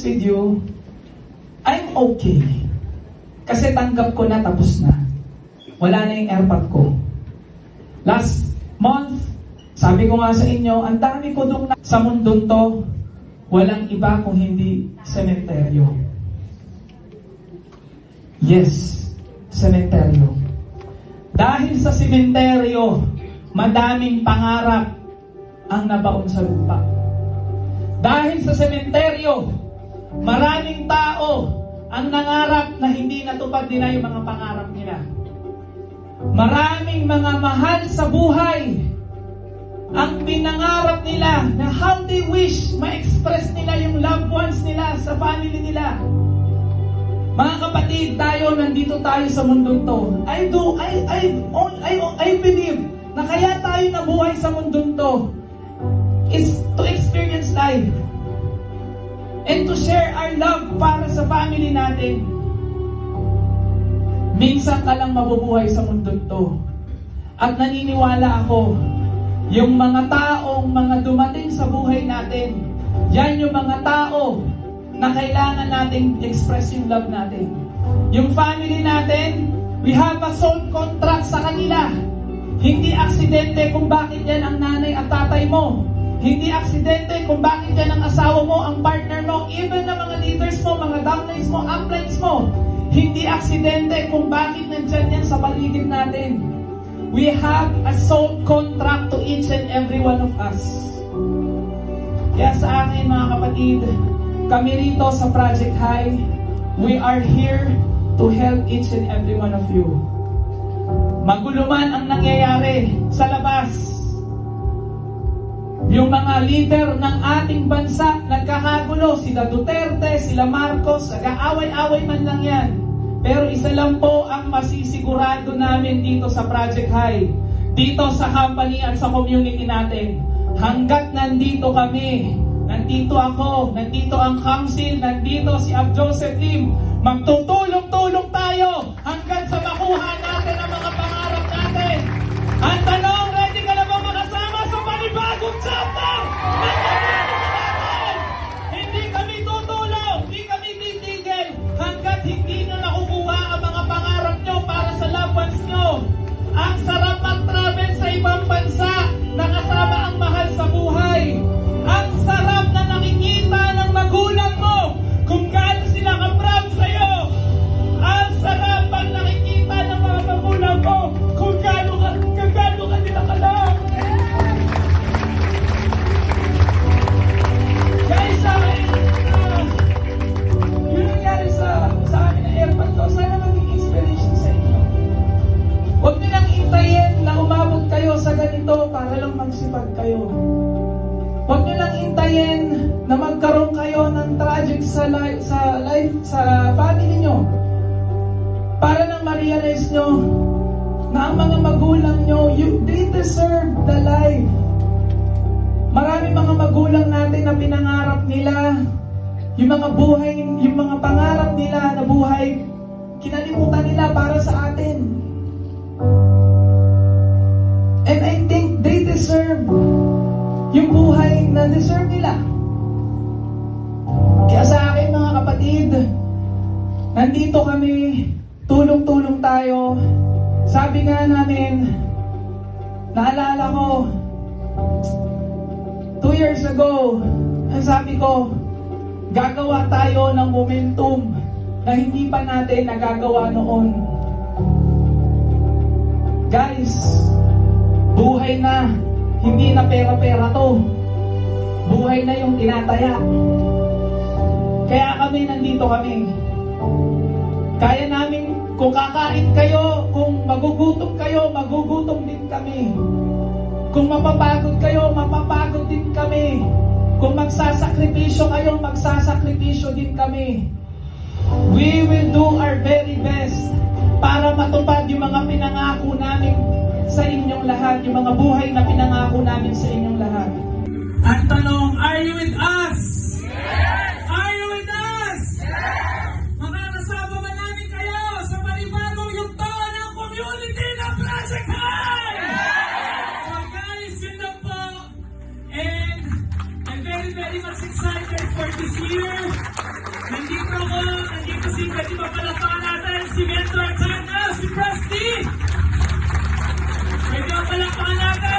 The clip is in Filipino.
honest with you, I'm okay. Kasi tanggap ko na, tapos na. Wala na yung airpot ko. Last month, sabi ko nga sa inyo, ang dami ko dong sa mundong to, walang iba kung hindi sementeryo. Yes, sementeryo. Dahil sa sementeryo, madaming pangarap ang nabaon sa lupa. Dahil sa sementeryo, maraming tao ang nangarap na hindi natupad nila yung mga pangarap nila. Maraming mga mahal sa buhay ang pinangarap nila na how they wish ma-express nila yung loved ones nila sa family nila. Mga kapatid, nandito tayo sa mundong to. I believe na kaya tayo nabuhay sa mundong to is to experience life and to share our love para sa family natin. Minsan ka lang mabubuhay sa mundong to. At naniniwala ako, yung mga taong mga dumating sa buhay natin, yan yung mga tao na kailangan nating express yung love natin. Yung family natin, we have a soul contract sa kanila. Hindi aksidente kung bakit yan ang nanay at tatay mo. Hindi aksidente kung bakit yan ang asawa mo, ang partner mo, even na mga leaders mo, mga downlines mo, uplines mo. Hindi aksidente kung bakit nandyan yan sa paligid natin. We have a soul contract to each and every one of us. Kaya sa akin mga kapatid, kami rito sa Project High, we are here to help each and every one of you. Magulo man ang nangyayari sa labas, yung mga leader ng ating bansa nagkakagulo, sila Duterte, sila Marcos, nag-aaway-away man lang yan. Pero isa lang po ang masisigurado namin dito sa Project High, dito sa company at sa community natin. Hanggat nandito kami, nandito ako, nandito ang council, nandito si Ab Joseph Lim, magtutulong-tulong tayo hanggang sa makuha natin ang mga pangarap natin. Ang tanong, ready ka na ba makasama sa panibagong chapter? Hindi kami tutulong, hindi kami titigil hanggat hindi nyo nakukuha ang mga pangarap nyo para sa loved ones nyo. Ang sarap mag-travel sa ibang bansa na kasama ang mahal sa buhay. Ang sarap na nakikita ng magulang mo kung gaano sila ka-proud sa'yo. Ang sarap ang nakikita ng mga magulang mo kung gaano ka nila ka-love. Guys, sa akin, yun nangyari sa amin na airport ko, sana maging inspiration sa inyo. Huwag nyo lang intayin na umabot kayo sa ganito para lang magsipag kayo. Huwag nyo lang intayin na magkaroon kayo ng tragic sa family nyo para nang ma-realize nyo na ang mga magulang nyo, they deserve the life. Marami mga magulang natin na pinangarap nila yung mga buhay, yung mga pangarap nila na buhay, kinalimutan nila para sa atin. And I think they deserve yung buhay na deserve nila. Kaya sa akin mga kapatid, nandito kami, tulong-tulong tayo. Sabi nga namin, naalala ko, 2 years ago, ang sabi ko, gagawa tayo ng momentum na hindi pa natin nagagawa noon. Guys, buhay na. Hindi na pera-pera to. Buhay na yung tinataya. Kaya kami, nandito kami. Kaya namin, kung kakain kayo, kung magugutom kayo, magugutom din kami. Kung mapapagod kayo, mapapagod din kami. Kung magsasakripisyo kayo, magsasakripisyo din kami. We will do our very best para matupad yung mga pinangako namin sa inyong lahat, yung mga buhay na pinangako namin sa inyong lahat. Ang tanong, are you with us? Yes! Are you with us? Yes! Makakasama ba namin kayo sa panibagong yugto ng community ng Project High? Yes! So guys, yun lang po. And I'm very, very much excited for this year. amazing. Pwede ba palakpakan natin si Metro at saka si Presty? Pwede ba palakpakan natin?